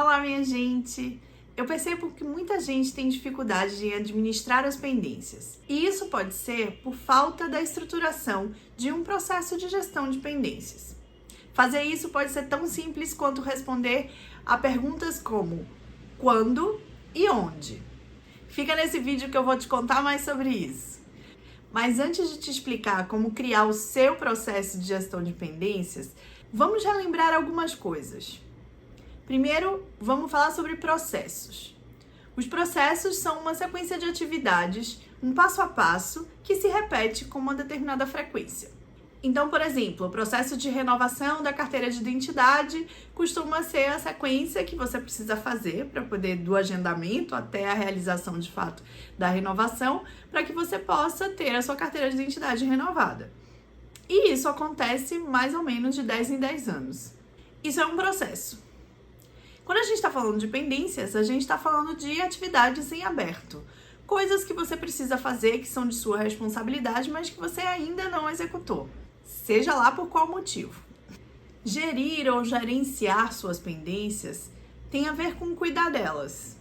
Olá, minha gente! Eu percebo que muita gente tem dificuldade em administrar as pendências. E isso pode ser por falta da estruturação de um processo de gestão de pendências. Fazer isso pode ser tão simples quanto responder a perguntas como quando e onde. Fica nesse vídeo que eu vou te contar mais sobre isso. Mas antes de te explicar como criar o seu processo de gestão de pendências, vamos relembrar algumas coisas. Primeiro, vamos falar sobre processos. Os processos são uma sequência de atividades, um passo a passo, que se repete com uma determinada frequência. Então, por exemplo, o processo de renovação da carteira de identidade costuma ser a sequência que você precisa fazer para poder do agendamento até a realização de fato da renovação, para que você possa ter a sua carteira de identidade renovada. E isso acontece mais ou menos de 10 em 10 anos. Isso é um processo. Quando a gente está falando de pendências, a gente está falando de atividades em aberto. Coisas que você precisa fazer, que são de sua responsabilidade, mas que você ainda não executou. Seja lá por qual motivo. Gerir ou gerenciar suas pendências tem a ver com cuidar delas.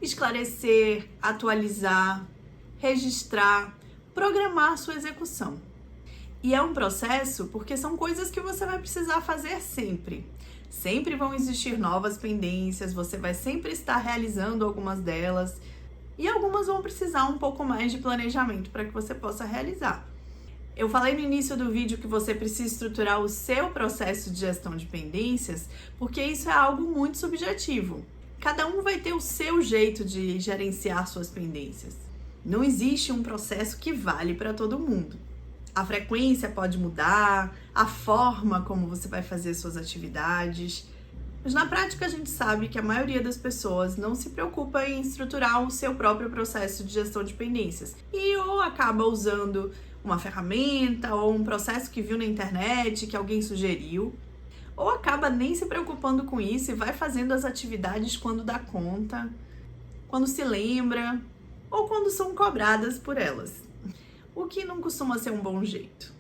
Esclarecer, atualizar, registrar, programar sua execução. E é um processo porque são coisas que você vai precisar fazer sempre. Sempre vão existir novas pendências, você vai sempre estar realizando algumas delas e algumas vão precisar um pouco mais de planejamento para que você possa realizar. Eu falei no início do vídeo que você precisa estruturar o seu processo de gestão de pendências porque isso é algo muito subjetivo. Cada um vai ter o seu jeito de gerenciar suas pendências. Não existe um processo que vale para todo mundo. A frequência pode mudar, a forma como você vai fazer suas atividades. Mas na prática a gente sabe que a maioria das pessoas não se preocupa em estruturar o seu próprio processo de gestão de pendências. E ou acaba usando uma ferramenta ou um processo que viu na internet, que alguém sugeriu. Ou acaba nem se preocupando com isso e vai fazendo as atividades quando dá conta, quando se lembra ou quando são cobradas por elas. O que não costuma ser um bom jeito.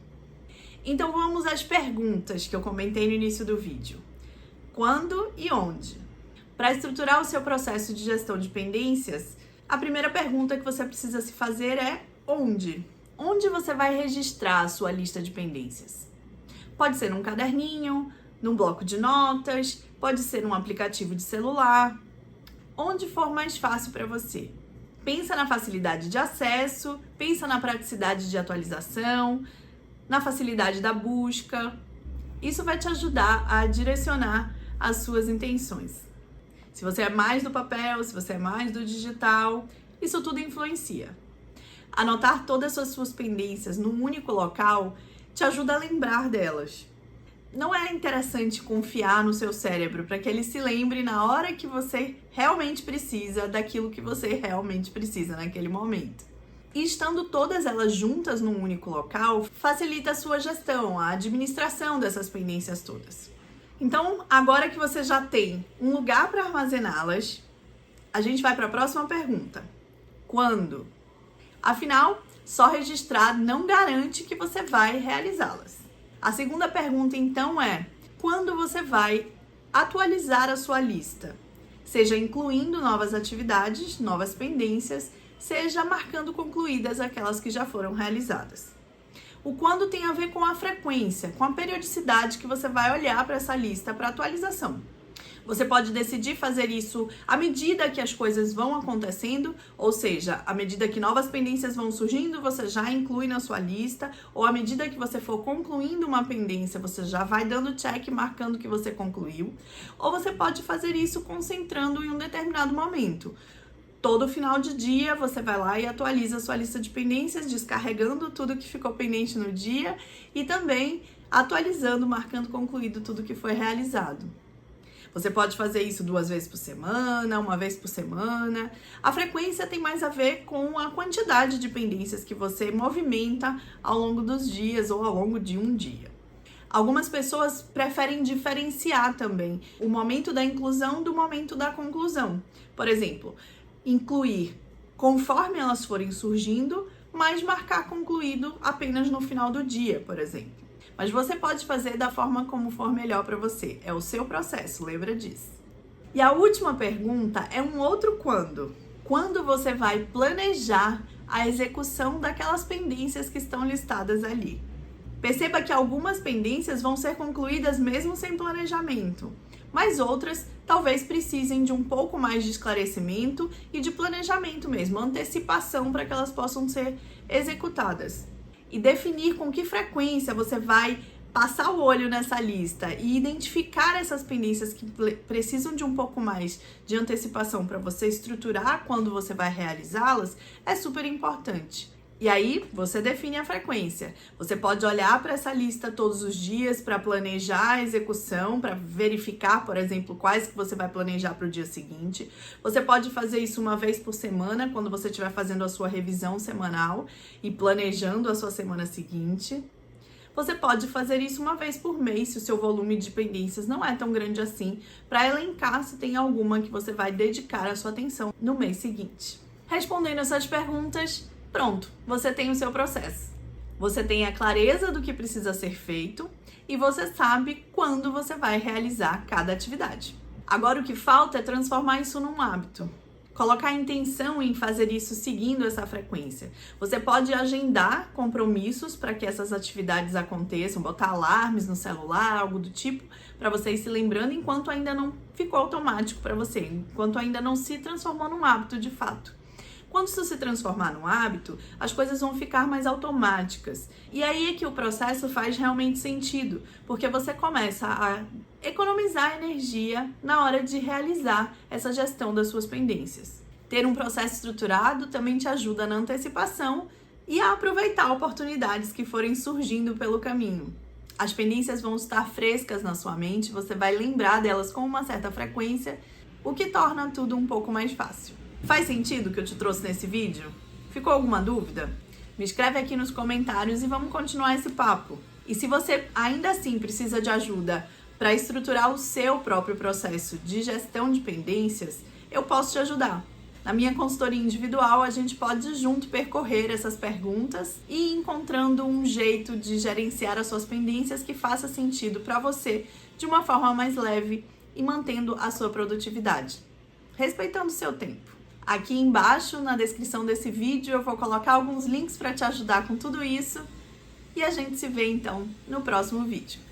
Então vamos às perguntas que eu comentei no início do vídeo. Quando e onde? Para estruturar o seu processo de gestão de pendências, a primeira pergunta que você precisa se fazer é onde? Onde você vai registrar a sua lista de pendências? Pode ser num caderninho, num bloco de notas, pode ser num aplicativo de celular, onde for mais fácil para você. Pensa na facilidade de acesso, pensa na praticidade de atualização, na facilidade da busca. Isso vai te ajudar a direcionar as suas intenções. Se você é mais do papel, se você é mais do digital, isso tudo influencia. Anotar todas as suas pendências num único local te ajuda a lembrar delas. Não é interessante confiar no seu cérebro para que ele se lembre na hora que você realmente precisa daquilo que você realmente precisa naquele momento. E estando todas elas juntas num único local, facilita a sua gestão, a administração dessas pendências todas. Então, agora que você já tem um lugar para armazená-las, a gente vai para a próxima pergunta. Quando? Afinal, só registrar não garante que você vai realizá-las. A segunda pergunta, então, é quando você vai atualizar a sua lista? Seja incluindo novas atividades, novas pendências, seja marcando concluídas aquelas que já foram realizadas. O quando tem a ver com a frequência, com a periodicidade que você vai olhar para essa lista para atualização. Você pode decidir fazer isso à medida que as coisas vão acontecendo, ou seja, à medida que novas pendências vão surgindo, você já inclui na sua lista, ou à medida que você for concluindo uma pendência, você já vai dando check, marcando que você concluiu. Ou você pode fazer isso concentrando em um determinado momento. Todo final de dia, você vai lá e atualiza a sua lista de pendências, descarregando tudo que ficou pendente no dia e também atualizando, marcando concluído tudo que foi realizado. Você pode fazer isso 2 vezes por semana, 1 vez por semana. A frequência tem mais a ver com a quantidade de pendências que você movimenta ao longo dos dias ou ao longo de um dia. Algumas pessoas preferem diferenciar também o momento da inclusão do momento da conclusão. Por exemplo, incluir conforme elas forem surgindo, mas marcar concluído apenas no final do dia, por exemplo. Mas você pode fazer da forma como for melhor para você. É o seu processo, lembra disso. E a última pergunta é um outro quando. Quando você vai planejar a execução daquelas pendências que estão listadas ali? Perceba que algumas pendências vão ser concluídas mesmo sem planejamento, mas outras talvez precisem de um pouco mais de esclarecimento e de planejamento mesmo, antecipação para que elas possam ser executadas. E definir com que frequência você vai passar o olho nessa lista e identificar essas pendências que precisam de um pouco mais de antecipação para você estruturar quando você vai realizá-las é super importante. E aí, você define a frequência. Você pode olhar para essa lista todos os dias para planejar a execução, para verificar, por exemplo, quais que você vai planejar para o dia seguinte. Você pode fazer isso uma vez por semana, quando você estiver fazendo a sua revisão semanal e planejando a sua semana seguinte. Você pode fazer isso uma vez por mês, se o seu volume de pendências não é tão grande assim, para elencar se tem alguma que você vai dedicar a sua atenção no mês seguinte. Respondendo essas perguntas, pronto, você tem o seu processo. Você tem a clareza do que precisa ser feito e você sabe quando você vai realizar cada atividade. Agora o que falta é transformar isso num hábito. Colocar a intenção em fazer isso seguindo essa frequência. Você pode agendar compromissos para que essas atividades aconteçam, botar alarmes no celular, algo do tipo, para você ir se lembrando enquanto ainda não ficou automático para você, enquanto ainda não se transformou num hábito de fato. Quando isso se transformar num hábito, as coisas vão ficar mais automáticas. E aí é que o processo faz realmente sentido, porque você começa a economizar energia na hora de realizar essa gestão das suas pendências. Ter um processo estruturado também te ajuda na antecipação e a aproveitar oportunidades que forem surgindo pelo caminho. As pendências vão estar frescas na sua mente, você vai lembrar delas com uma certa frequência, o que torna tudo um pouco mais fácil. Faz sentido o que eu te trouxe nesse vídeo? Ficou alguma dúvida? Me escreve aqui nos comentários e vamos continuar esse papo. E se você ainda assim precisa de ajuda para estruturar o seu próprio processo de gestão de pendências, eu posso te ajudar. Na minha consultoria individual, a gente pode junto percorrer essas perguntas e ir encontrando um jeito de gerenciar as suas pendências que faça sentido para você de uma forma mais leve e mantendo a sua produtividade, respeitando o seu tempo. Aqui embaixo, na descrição desse vídeo, eu vou colocar alguns links para te ajudar com tudo isso e a gente se vê então no próximo vídeo.